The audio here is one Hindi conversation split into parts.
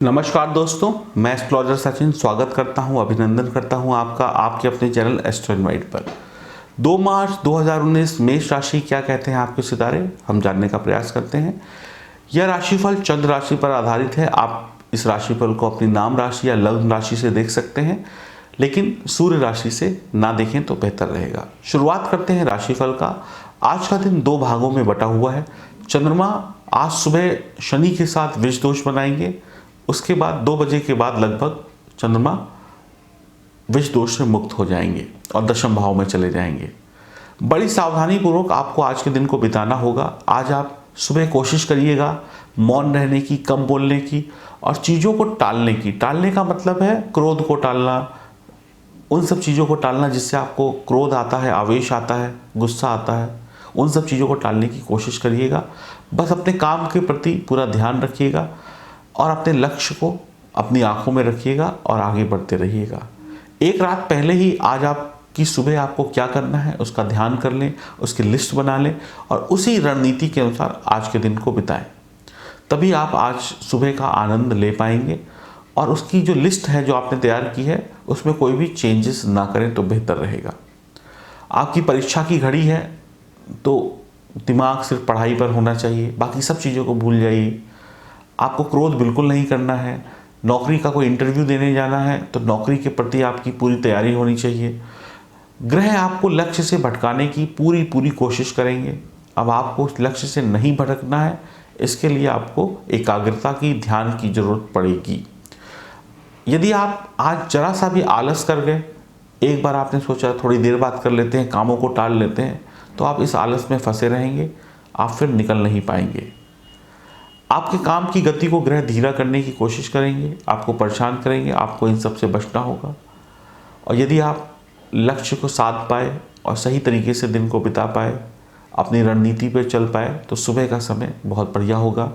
नमस्कार दोस्तों, मैं एस्ट्रोलॉजर सचिन स्वागत करता हूं, अभिनंदन करता हूं आपका आपके अपने चैनल एस्ट्रो इनवाइट पर। 2 मार्च 2019 मेष राशि क्या कहते हैं आपके सितारे, हम जानने का प्रयास करते हैं। यह राशिफल चंद्र राशि पर आधारित है। आप इस राशिफल को अपनी नाम राशि या लग्न राशि से देख सकते हैं, लेकिन सूर्य राशि से ना देखें तो बेहतर रहेगा। शुरुआत करते हैं राशिफल का। आज का दिन 2 भागों में बटा हुआ है। चंद्रमा आज सुबह शनि के साथ विष दोष बनाएंगे, उसके बाद 2 बजे के बाद लगभग चंद्रमा विष दोष से मुक्त हो जाएंगे और दशम भाव में चले जाएंगे। बड़ी सावधानी पूर्वक आपको आज के दिन को बिताना होगा। आज आप सुबह कोशिश करिएगा मौन रहने की, कम बोलने की और चीज़ों को टालने की। टालने का मतलब है क्रोध को टालना, उन सब चीज़ों को टालना जिससे आपको क्रोध आता है, आवेश आता है, गुस्सा आता है। उन सब चीज़ों को टालने की कोशिश करिएगा। बस अपने काम के प्रति पूरा ध्यान रखिएगा और अपने लक्ष्य को अपनी आंखों में रखिएगा और आगे बढ़ते रहिएगा। एक रात पहले ही आज आपकी सुबह आपको क्या करना है उसका ध्यान कर लें, उसकी लिस्ट बना लें और उसी रणनीति के अनुसार आज के दिन को बिताएं। तभी आप आज सुबह का आनंद ले पाएंगे और उसकी जो लिस्ट है जो आपने तैयार की है उसमें कोई भी चेंजेस ना करें तो बेहतर रहेगा। आपकी परीक्षा की घड़ी है तो दिमाग सिर्फ पढ़ाई पर होना चाहिए, बाकी सब चीज़ों को भूल जाइए। आपको क्रोध बिल्कुल नहीं करना है। नौकरी का कोई इंटरव्यू देने जाना है तो नौकरी के प्रति आपकी पूरी तैयारी होनी चाहिए। ग्रह आपको लक्ष्य से भटकाने की पूरी कोशिश करेंगे। अब आपको उस लक्ष्य से नहीं भटकना है, इसके लिए आपको एकाग्रता की, ध्यान की जरूरत पड़ेगी। यदि आप आज जरा सा भी आलस कर गए, एक बार आपने सोचा थोड़ी देर बात कर लेते हैं, कामों को टाल लेते हैं, तो आप इस आलस में फंसे रहेंगे, आप फिर निकल नहीं पाएंगे। आपके काम की गति को ग्रह धीरा करने की कोशिश करेंगे, आपको परेशान करेंगे, आपको इन सब से बचना होगा। और यदि आप लक्ष्य को साध पाए और सही तरीके से दिन को बिता पाए, अपनी रणनीति पर चल पाए, तो सुबह का समय बहुत बढ़िया होगा।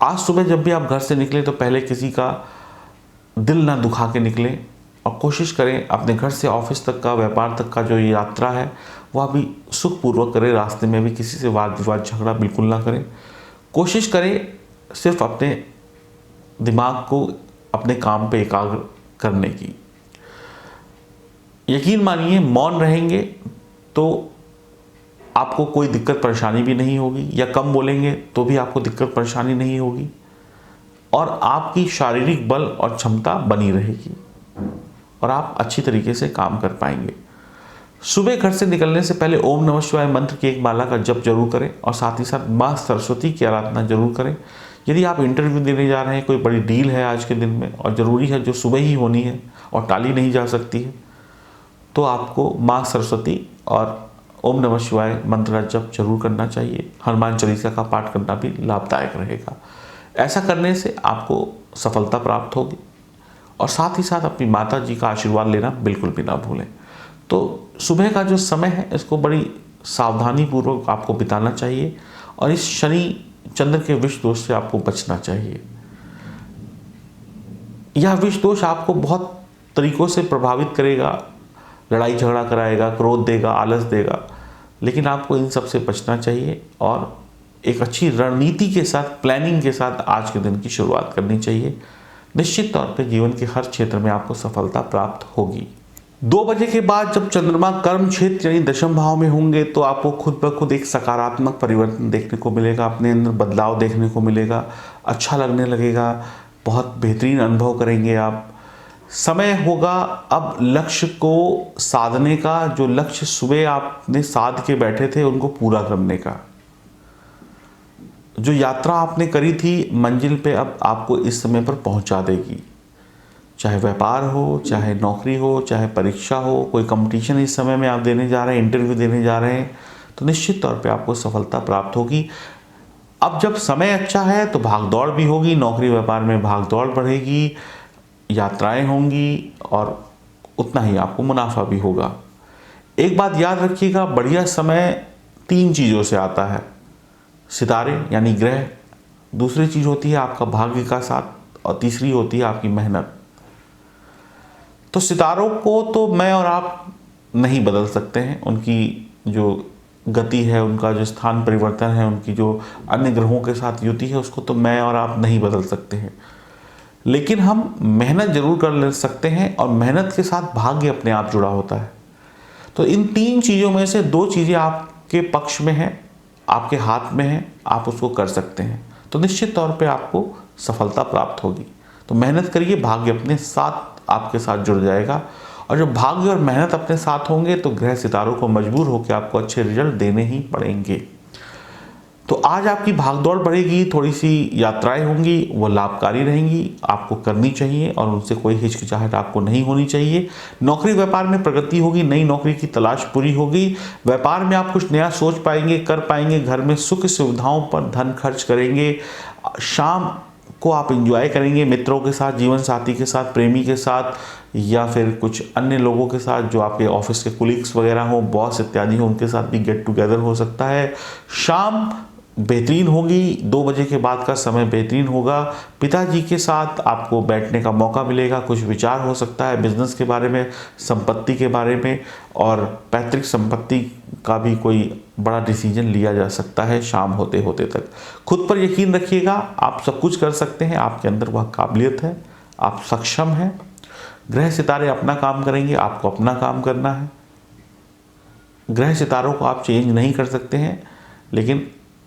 आज सुबह जब भी आप घर से निकलें तो पहले किसी का दिल ना दुखा के निकलें और कोशिश करें अपने घर से ऑफिस तक का, व्यापार तक का जो ये यात्रा है वह भी सुखपूर्वक करें। रास्ते में भी किसी से वाद विवाद झगड़ा बिल्कुल ना करें। कोशिश करें सिर्फ अपने दिमाग को अपने काम पे एकाग्र करने की। यकीन मानिए मौन रहेंगे तो आपको कोई दिक्कत परेशानी भी नहीं होगी, या कम बोलेंगे तो भी आपको दिक्कत परेशानी नहीं होगी और आपकी शारीरिक बल और क्षमता बनी रहेगी और आप अच्छी तरीके से काम कर पाएंगे। सुबह घर से निकलने से पहले ओम नमः शिवाय मंत्र की एक माला का जप जरूर करें और साथ ही साथ माँ सरस्वती की आराधना जरूर करें। यदि आप इंटरव्यू देने जा रहे हैं, कोई बड़ी डील है आज के दिन में और ज़रूरी है जो सुबह ही होनी है और टाली नहीं जा सकती है, तो आपको माँ सरस्वती और ओम नमः शिवाय मंत्र का जप जरूर करना चाहिए। हनुमान चालीसा का पाठ करना भी लाभदायक रहेगा। ऐसा करने से आपको सफलता प्राप्त होगी और साथ ही साथ अपनी माता जी का आशीर्वाद लेना बिल्कुल भी ना भूलें। तो सुबह का जो समय है इसको बड़ी सावधानी पूर्वक आपको बिताना चाहिए और इस शनि चंद्र के विष दोष से आपको बचना चाहिए। यह विष दोष आपको बहुत तरीकों से प्रभावित करेगा, लड़ाई झगड़ा कराएगा, क्रोध देगा, आलस देगा, लेकिन आपको इन सब से बचना चाहिए और एक अच्छी रणनीति के साथ, प्लानिंग के साथ आज के दिन की शुरुआत करनी चाहिए। निश्चित तौर पे जीवन के हर क्षेत्र में आपको सफलता प्राप्त होगी। 2 बजे के बाद जब चंद्रमा कर्म क्षेत्र यानी दशम भाव में होंगे तो आपको खुद ब खुद एक सकारात्मक परिवर्तन देखने को मिलेगा, अपने अंदर बदलाव देखने को मिलेगा, अच्छा लगने लगेगा, बहुत बेहतरीन अनुभव करेंगे आप। समय होगा अब लक्ष्य को साधने का, जो लक्ष्य सुबह आपने साध के बैठे थे उनको पूरा करने का। जो यात्रा आपने करी थी मंजिल पे अब आपको इस समय पर पहुंचा देगी। चाहे व्यापार हो, चाहे नौकरी हो, चाहे परीक्षा हो, कोई कंपटीशन इस समय में आप देने जा रहे हैं, इंटरव्यू देने जा रहे हैं, तो निश्चित तौर पे आपको सफलता प्राप्त होगी। अब जब समय अच्छा है तो भागदौड़ भी होगी, नौकरी व्यापार में भागदौड़ बढ़ेगी, यात्राएं होंगी और उतना ही आपको मुनाफा भी होगा। एक बात याद रखिएगा, बढ़िया समय 3 चीज़ों से आता है, सितारे यानी ग्रह, दूसरी चीज़ होती है आपका भाग्य का साथ और तीसरी होती है आपकी मेहनत। तो सितारों को तो मैं और आप नहीं बदल सकते हैं, उनकी जो गति है, उनका जो स्थान परिवर्तन है, उनकी जो अन्य ग्रहों के साथ युति है, उसको तो मैं और आप नहीं बदल सकते हैं। लेकिन हम मेहनत जरूर कर ले सकते हैं और मेहनत के साथ भाग्य अपने आप जुड़ा होता है। तो इन 3 चीज़ों में से 2 चीज़ें आपके पक्ष में हैं, आपके हाथ में हैं, आप उसको कर सकते हैं, तो निश्चित तौर पे आपको सफलता प्राप्त होगी। तो मेहनत करिए, भाग्य अपने साथ आपके साथ जुड़ जाएगा। और जब भाग्य और मेहनत अपने साथ होंगे तो ग्रह सितारों को मजबूर होकर आपको अच्छे रिजल्ट देने ही पड़ेंगे। तो आज आपकी भागदौड़ बढ़ेगी, थोड़ी सी यात्राएं होंगी, वो लाभकारी रहेंगी, आपको करनी चाहिए और उनसे कोई हिचकिचाहट आपको नहीं होनी चाहिए। नौकरी व्यापार में प्रगति होगी, नई नौकरी की तलाश पूरी होगी। व्यापार में आप कुछ नया सोच पाएंगे, कर पाएंगे। घर में सुख सुविधाओं पर धन खर्च करेंगे। शाम को आप एंजॉय करेंगे मित्रों के साथ, जीवन साथी के साथ, प्रेमी के साथ, या फिर कुछ अन्य लोगों के साथ जो आपके ऑफिस के कुलीग्स वगैरह हो, बॉस इत्यादि हो, उनके साथ भी गेट टुगेदर हो सकता है। शाम बेहतरीन होगी, 2 बजे के बाद का समय बेहतरीन होगा। पिताजी के साथ आपको बैठने का मौका मिलेगा, कुछ विचार हो सकता है बिजनेस के बारे में, संपत्ति के बारे में, और पैतृक संपत्ति का भी कोई बड़ा डिसीजन लिया जा सकता है शाम होते होते तक। खुद पर यकीन रखिएगा, आप सब कुछ कर सकते हैं, आपके अंदर वह काबिलियत है, आप सक्षम हैं। ग्रह सितारे अपना काम करेंगे, आपको अपना काम करना है। ग्रह सितारों को आप चेंज नहीं कर सकते हैं, लेकिन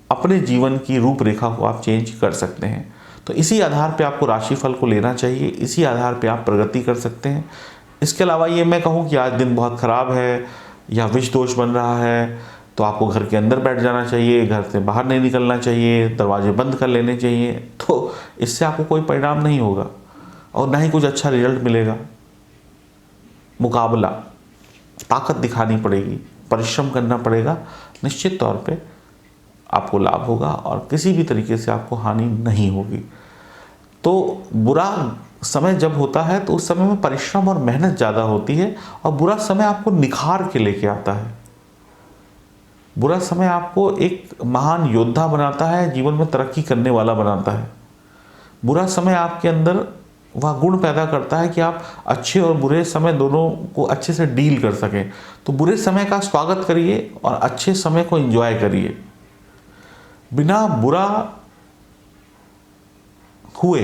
अपने जीवन की रूपरेखा को आप चेंज कर सकते हैं। तो इसी आधार पे आपको राशिफल को लेना चाहिए, इसी आधार पे आप प्रगति कर सकते हैं। इसके अलावा ये मैं कहूँ कि आज दिन बहुत ख़राब है या विष दोष बन रहा है, तो आपको घर के अंदर बैठ जाना चाहिए, घर से बाहर नहीं निकलना चाहिए, दरवाजे बंद कर लेने चाहिए। तो इससे आपको कोई परिणाम नहीं होगा और ना ही कुछ अच्छा रिजल्ट मिलेगा। मुकाबला, ताकत दिखानी पड़ेगी, परिश्रम करना पड़ेगा, निश्चित तौर पे आपको लाभ होगा और किसी भी तरीके से आपको हानि नहीं होगी। तो बुरा समय जब होता है तो उस समय में परिश्रम और मेहनत ज़्यादा होती है और बुरा समय आपको निखार के लेके आता है। बुरा समय आपको एक महान योद्धा बनाता है, जीवन में तरक्की करने वाला बनाता है। बुरा समय आपके अंदर वह गुण पैदा करता है कि आप अच्छे और बुरे समय दोनों को अच्छे से डील कर सकें। तो बुरे समय का स्वागत करिए और अच्छे समय को एंजॉय करिए। बिना बुरा हुए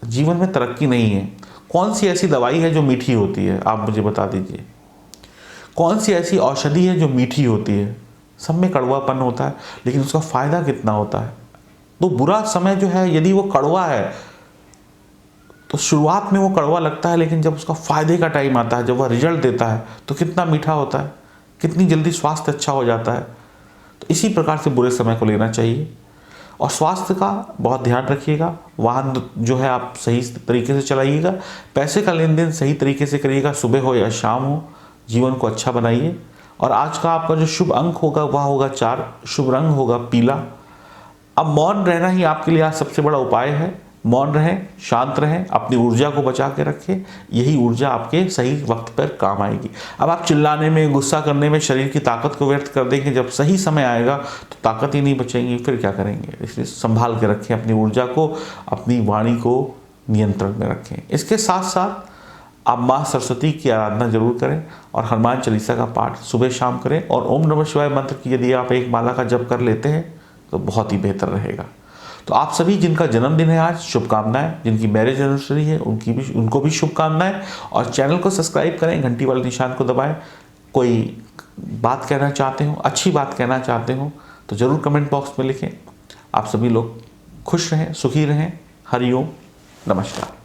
जीवन में तरक्की नहीं है। कौन सी ऐसी दवाई है जो मीठी होती है, आप मुझे बता दीजिए। कौन सी ऐसी औषधि है जो मीठी होती है? सब में कड़वापन होता है, लेकिन उसका फायदा कितना होता है। तो बुरा समय जो है, यदि वो कड़वा है तो शुरुआत में वो कड़वा लगता है, लेकिन जब उसका फायदे का टाइम आता है, जब वह रिजल्ट देता है, तो कितना मीठा होता है, कितनी जल्दी स्वास्थ्य अच्छा हो जाता है। तो इसी प्रकार से बुरे समय को लेना चाहिए और स्वास्थ्य का बहुत ध्यान रखिएगा। वाहन जो है आप सही तरीके से चलाइएगा। पैसे का लेन देन सही तरीके से करिएगा, सुबह हो या शाम हो। जीवन को अच्छा बनाइए। और आज का आपका जो शुभ अंक होगा वह होगा 4, शुभ रंग होगा पीला। अब मौन रहना ही आपके लिए आज सबसे बड़ा उपाय है। मौन रहें, शांत रहें, अपनी ऊर्जा को बचा के रखें। यही ऊर्जा आपके सही वक्त पर काम आएगी। अब आप चिल्लाने में, गुस्सा करने में शरीर की ताकत को व्यर्थ कर देंगे। जब सही समय आएगा तो ताकत ही नहीं बचेगी, फिर क्या करेंगे। इसलिए संभाल के रखें अपनी ऊर्जा को, अपनी वाणी को नियंत्रण में रखें। इसके साथ साथ आप माँ सरस्वती की आराधना जरूर करें और हनुमान चालीसा का पाठ सुबह शाम करें। और ओम नमः शिवाय मंत्र की यदि आप एक माला का जप कर लेते हैं तो बहुत ही बेहतर रहेगा। तो आप सभी जिनका जन्मदिन है आज, शुभकामनाएं। जिनकी मैरिज एनिवर्सरी है उनको भी शुभकामनाएं। और चैनल को सब्सक्राइब करें, घंटी वाले निशान को दबाएं। कोई बात कहना चाहते हो, अच्छी बात कहना चाहते हो तो ज़रूर कमेंट बॉक्स में लिखें। आप सभी लोग खुश रहें, सुखी रहें। हरि ओम, नमस्कार।